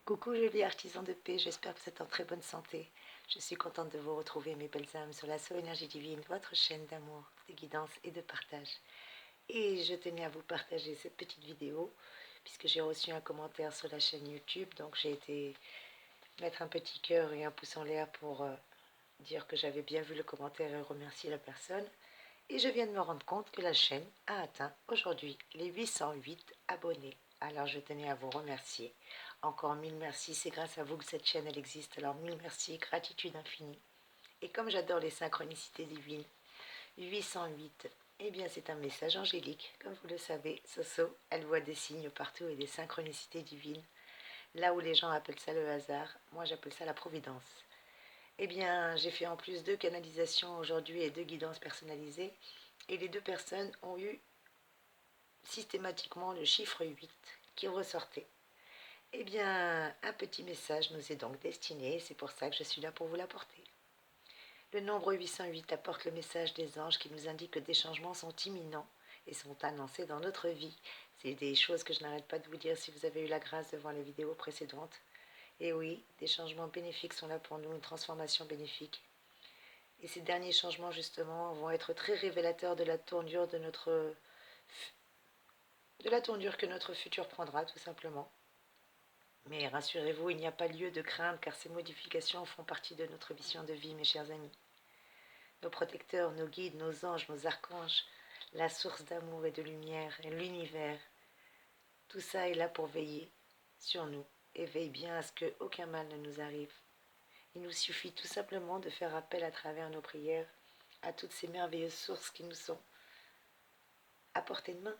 Coucou jolis artisans de paix, j'espère que vous êtes en très bonne santé. Je suis contente de vous retrouver mes belles âmes sur la Soul Énergie Divine, votre chaîne d'amour, de guidance et de partage. Et je tenais à vous partager cette petite vidéo puisque j'ai reçu un commentaire sur la chaîne YouTube, donc j'ai été mettre un petit cœur et un pouce en l'air pour dire que j'avais bien vu le commentaire et remercier la personne. Et je viens de me rendre compte que la chaîne a atteint aujourd'hui les 808 abonnés. Alors je tenais à vous remercier. Encore mille merci, c'est grâce à vous que cette chaîne elle existe. Alors mille merci, gratitude infinie. Et comme j'adore les synchronicités divines, 808, eh bien c'est un message angélique. Comme vous le savez, Soso, elle voit des signes partout et des synchronicités divines. Là où les gens appellent ça le hasard, moi j'appelle ça la providence. Eh bien, j'ai fait en plus 2 canalisations aujourd'hui et 2 guidances personnalisées. Et les 2 personnes ont eu systématiquement le chiffre 8 qui ressortait. Eh bien, un petit message nous est donc destiné et c'est pour ça que je suis là pour vous l'apporter. Le nombre 808 apporte le message des anges qui nous indique que des changements sont imminents et sont annoncés dans notre vie. C'est des choses que je n'arrête pas de vous dire si vous avez eu la grâce de voir les vidéos précédentes. Et oui, des changements bénéfiques sont là pour nous, une transformation bénéfique. Et ces derniers changements, justement, vont être très révélateurs de la tournure que notre futur prendra, tout simplement. Mais rassurez-vous, il n'y a pas lieu de craindre car ces modifications font partie de notre mission de vie, mes chers amis. Nos protecteurs, nos guides, nos anges, nos archanges, la source d'amour et de lumière, et l'univers, tout ça est là pour veiller sur nous et veille bien à ce qu'aucun mal ne nous arrive. Il nous suffit tout simplement de faire appel à travers nos prières à toutes ces merveilleuses sources qui nous sont à portée de main.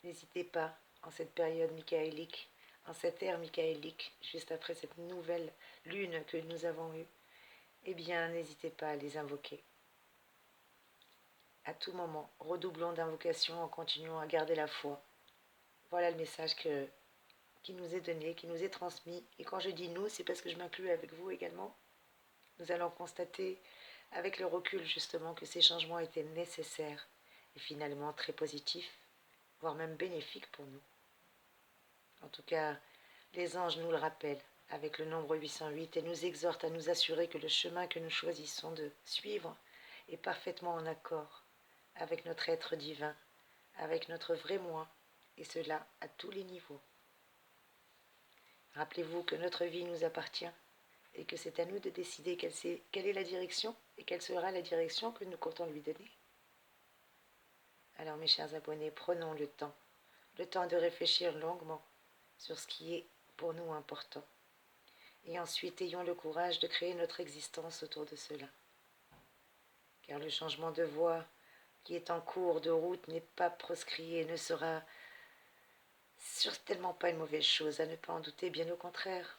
N'hésitez pas, en cette période michaélique, en cette ère michaélique, juste après cette nouvelle lune que nous avons eue, eh bien, n'hésitez pas à les invoquer. À tout moment, redoublons d'invocations en continuant à garder la foi. Voilà le message qui nous est donné, qui nous est transmis. Et quand je dis nous, c'est parce que je m'inclus avec vous également. Nous allons constater avec le recul justement que ces changements étaient nécessaires et finalement très positifs, voire même bénéfiques pour nous. En tout cas, les anges nous le rappellent avec le nombre 808 et nous exhortent à nous assurer que le chemin que nous choisissons de suivre est parfaitement en accord avec notre être divin, avec notre vrai moi, et cela à tous les niveaux. Rappelez-vous que notre vie nous appartient et que c'est à nous de décider quelle est la direction et quelle sera la direction que nous comptons lui donner. Alors mes chers abonnés, prenons le temps de réfléchir longuement sur ce qui est pour nous important. Et ensuite, ayons le courage de créer notre existence autour de cela. Car le changement de voie qui est en cours de route n'est pas proscrit et ne sera certainement pas une mauvaise chose, à ne pas en douter, bien au contraire.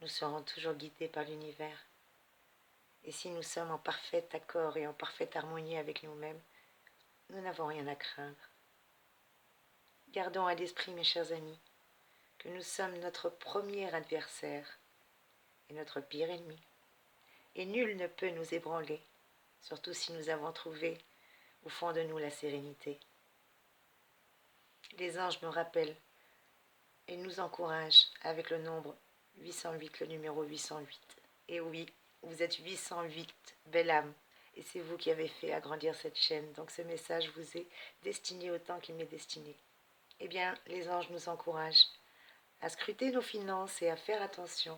Nous serons toujours guidés par l'univers. Et si nous sommes en parfait accord et en parfaite harmonie avec nous-mêmes, nous n'avons rien à craindre. Gardons à l'esprit, mes chers amis, que nous sommes notre premier adversaire et notre pire ennemi. Et nul ne peut nous ébranler, surtout si nous avons trouvé au fond de nous la sérénité. Les anges nous rappellent et nous encouragent avec le nombre 808, le numéro 808. Et oui, vous êtes 808, belle âme, et c'est vous qui avez fait agrandir cette chaîne. Donc ce message vous est destiné autant qu'il m'est destiné. Eh bien, les anges nous encouragent à scruter nos finances et à faire attention,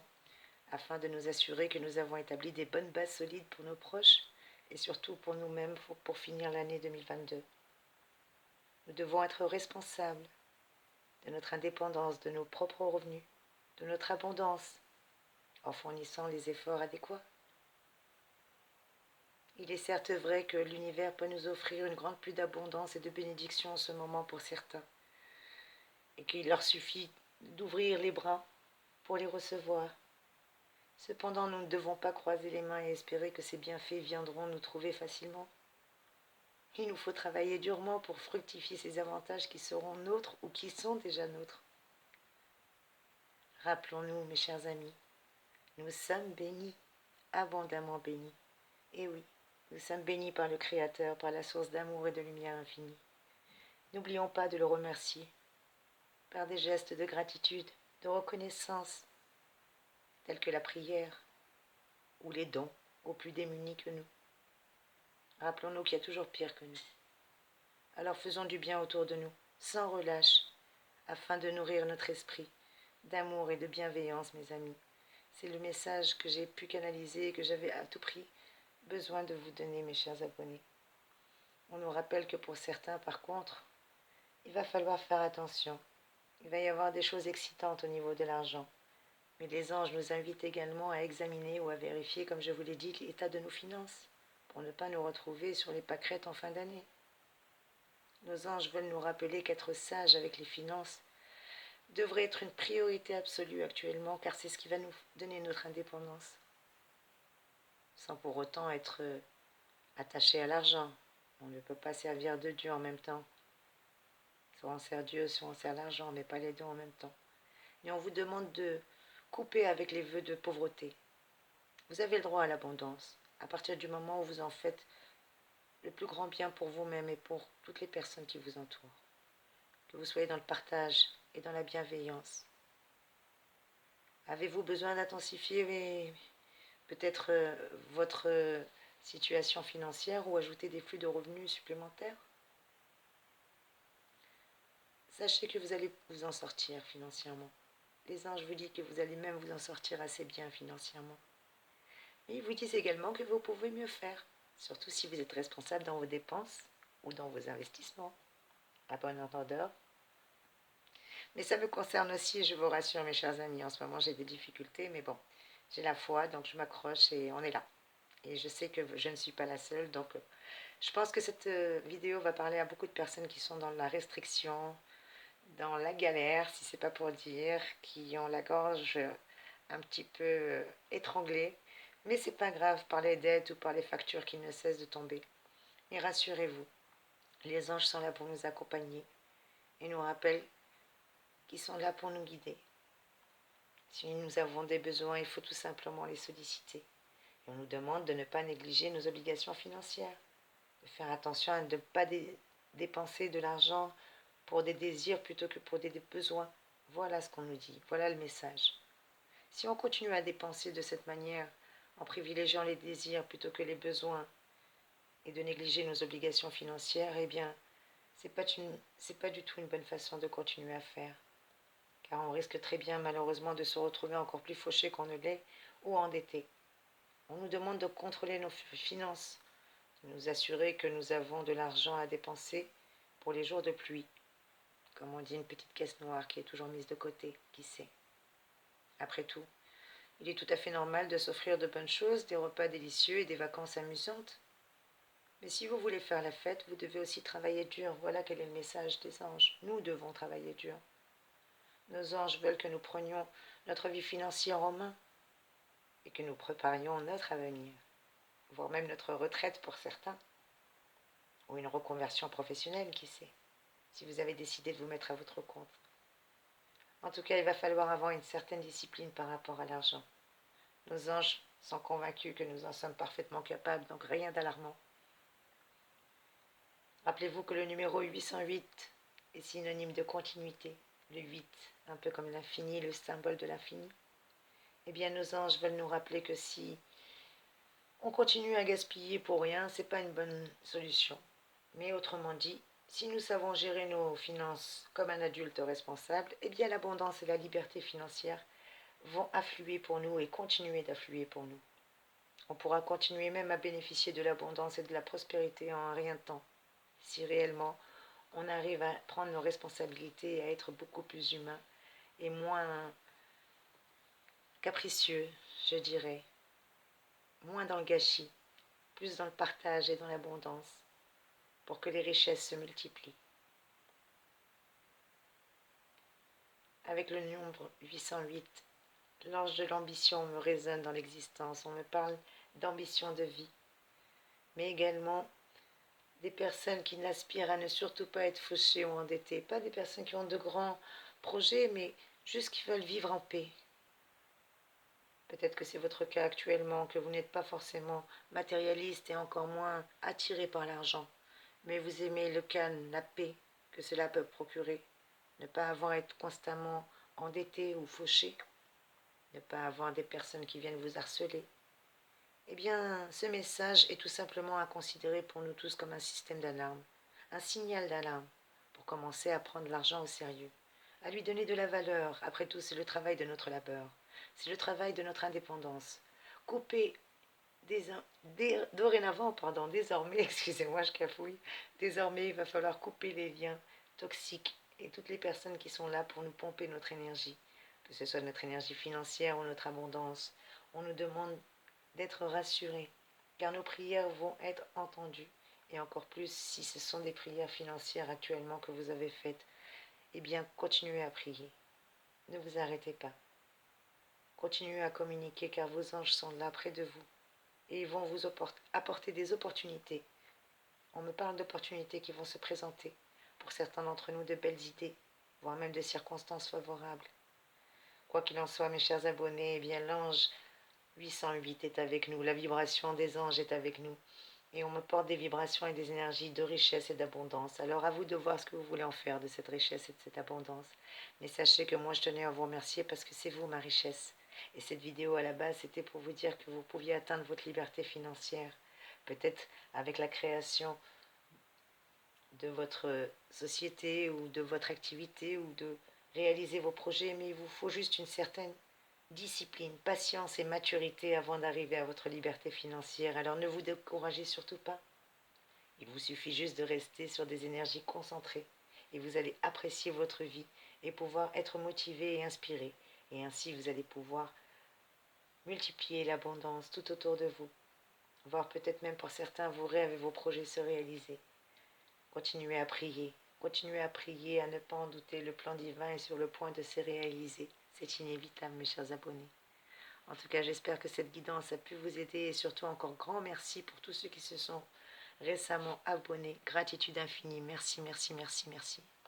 afin de nous assurer que nous avons établi des bonnes bases solides pour nos proches et surtout pour nous-mêmes pour finir l'année 2022. Nous devons être responsables de notre indépendance, de nos propres revenus, de notre abondance, en fournissant les efforts adéquats. Il est certes vrai que l'univers peut nous offrir une grande pluie d'abondance et de bénédiction en ce moment pour certains, et qu'il leur suffit d'ouvrir les bras pour les recevoir. Cependant, nous ne devons pas croiser les mains et espérer que ces bienfaits viendront nous trouver facilement. Il nous faut travailler durement pour fructifier ces avantages qui seront nôtres ou qui sont déjà nôtres. Rappelons-nous, mes chers amis, nous sommes bénis, abondamment bénis. Et oui, nous sommes bénis par le Créateur, par la source d'amour et de lumière infinie. N'oublions pas de le remercier par des gestes de gratitude de reconnaissance, tels que la prière ou les dons aux plus démunis que nous. Rappelons-nous qu'il y a toujours pire que nous. Alors faisons du bien autour de nous, sans relâche, afin de nourrir notre esprit d'amour et de bienveillance, mes amis. C'est le message que j'ai pu canaliser et que j'avais à tout prix besoin de vous donner, mes chers abonnés. On nous rappelle que pour certains, par contre, il va falloir faire attention. Il va y avoir des choses excitantes au niveau de l'argent. Mais les anges nous invitent également à examiner ou à vérifier, comme je vous l'ai dit, l'état de nos finances, pour ne pas nous retrouver sur les pâquerettes en fin d'année. Nos anges veulent nous rappeler qu'être sage avec les finances devrait être une priorité absolue actuellement, car c'est ce qui va nous donner notre indépendance, sans pour autant être attaché à l'argent. On ne peut pas servir de Dieu en même temps. Soit on sert Dieu, soit on sert l'argent, mais pas les deux en même temps. Et on vous demande de couper avec les vœux de pauvreté. Vous avez le droit à l'abondance, à partir du moment où vous en faites le plus grand bien pour vous-même et pour toutes les personnes qui vous entourent. Que vous soyez dans le partage et dans la bienveillance. Avez-vous besoin d'intensifier peut-être votre situation financière ou ajouter des flux de revenus supplémentaires? Sachez que vous allez vous en sortir financièrement. Les anges vous disent que vous allez même vous en sortir assez bien financièrement. Mais ils vous disent également que vous pouvez mieux faire, surtout si vous êtes responsable dans vos dépenses ou dans vos investissements. À bon entendeur. Mais ça me concerne aussi, je vous rassure mes chers amis, en ce moment j'ai des difficultés, mais bon, j'ai la foi, donc je m'accroche et on est là. Et je sais que je ne suis pas la seule, donc je pense que cette vidéo va parler à beaucoup de personnes qui sont dans la restriction, dans la galère, si c'est pas pour dire, qui ont la gorge un petit peu étranglée. Mais c'est pas grave par les dettes ou par les factures qui ne cessent de tomber. Et rassurez-vous, les anges sont là pour nous accompagner et nous rappellent qu'ils sont là pour nous guider. Si nous avons des besoins, il faut tout simplement les solliciter. Et on nous demande de ne pas négliger nos obligations financières, de faire attention à ne pas dépenser de l'argent pour des désirs plutôt que pour des besoins. Voilà ce qu'on nous dit, voilà le message. Si on continue à dépenser de cette manière, en privilégiant les désirs plutôt que les besoins, et de négliger nos obligations financières, eh bien, c'est pas du tout une bonne façon de continuer à faire. Car on risque très bien, malheureusement, de se retrouver encore plus fauché qu'on ne l'est, ou endetté. On nous demande de contrôler nos finances, de nous assurer que nous avons de l'argent à dépenser pour les jours de pluie. Comme on dit, une petite caisse noire qui est toujours mise de côté, qui sait. Après tout, il est tout à fait normal de s'offrir de bonnes choses, des repas délicieux et des vacances amusantes. Mais si vous voulez faire la fête, vous devez aussi travailler dur. Voilà quel est le message des anges. Nous devons travailler dur. Nos anges veulent que nous prenions notre vie financière en main et que nous préparions notre avenir, voire même notre retraite pour certains, ou une reconversion professionnelle, qui sait, si vous avez décidé de vous mettre à votre compte. En tout cas, il va falloir avoir une certaine discipline par rapport à l'argent. Nos anges sont convaincus que nous en sommes parfaitement capables, donc rien d'alarmant. Rappelez-vous que le numéro 808 est synonyme de continuité. Le 8, un peu comme l'infini, le symbole de l'infini. Eh bien, nos anges veulent nous rappeler que si on continue à gaspiller pour rien, c'est pas une bonne solution. Mais autrement dit, si nous savons gérer nos finances comme un adulte responsable, eh bien l'abondance et la liberté financière vont affluer pour nous et continuer d'affluer pour nous. On pourra continuer même à bénéficier de l'abondance et de la prospérité en un rien de temps, si réellement on arrive à prendre nos responsabilités et à être beaucoup plus humain et moins capricieux, je dirais, moins dans le gâchis, plus dans le partage et dans l'abondance, pour que les richesses se multiplient. Avec le nombre 808, l'ange de l'ambition me résonne dans l'existence. On me parle d'ambition de vie, mais également des personnes qui n'aspirent à ne surtout pas être fauchées ou endettées, pas des personnes qui ont de grands projets, mais juste qui veulent vivre en paix. Peut-être que c'est votre cas actuellement, que vous n'êtes pas forcément matérialiste et encore moins attiré par l'argent, mais vous aimez le calme, la paix que cela peut procurer. Ne pas avoir à être constamment endetté ou fauché, ne pas avoir des personnes qui viennent vous harceler, eh bien, ce message est tout simplement à considérer pour nous tous comme un système d'alarme, un signal d'alarme, pour commencer à prendre l'argent au sérieux, à lui donner de la valeur. Après tout, c'est le travail de notre labeur, c'est le travail de notre indépendance. Couper désormais, excusez-moi, je cafouille, désormais, il va falloir couper les liens toxiques et toutes les personnes qui sont là pour nous pomper notre énergie, que ce soit notre énergie financière ou notre abondance. On nous demande d'être rassurés, car nos prières vont être entendues, et encore plus si ce sont des prières financières actuellement que vous avez faites. Eh bien, continuez à prier, ne vous arrêtez pas, continuez à communiquer, car vos anges sont là près de vous, et ils vont vous apporter des opportunités. On me parle d'opportunités qui vont se présenter, pour certains d'entre nous de belles idées, voire même de circonstances favorables. Quoi qu'il en soit, mes chers abonnés, eh bien l'ange 808 est avec nous, la vibration des anges est avec nous, et on me porte des vibrations et des énergies de richesse et d'abondance. Alors à vous de voir ce que vous voulez en faire de cette richesse et de cette abondance. Mais sachez que moi je tenais à vous remercier parce que c'est vous ma richesse. Et cette vidéo à la base c'était pour vous dire que vous pouviez atteindre votre liberté financière. Peut-être avec la création de votre société ou de votre activité ou de réaliser vos projets, mais il vous faut juste une certaine discipline, patience et maturité avant d'arriver à votre liberté financière. Alors ne vous découragez surtout pas. Il vous suffit juste de rester sur des énergies concentrées et vous allez apprécier votre vie et pouvoir être motivé et inspiré. Et ainsi vous allez pouvoir multiplier l'abondance tout autour de vous, voire peut-être même pour certains vos rêves et vos projets se réaliser. Continuez à prier, à ne pas en douter, le plan divin est sur le point de se réaliser. C'est inévitable, mes chers abonnés. En tout cas, j'espère que cette guidance a pu vous aider et surtout encore grand merci pour tous ceux qui se sont récemment abonnés. Gratitude infinie. Merci, merci, merci, merci.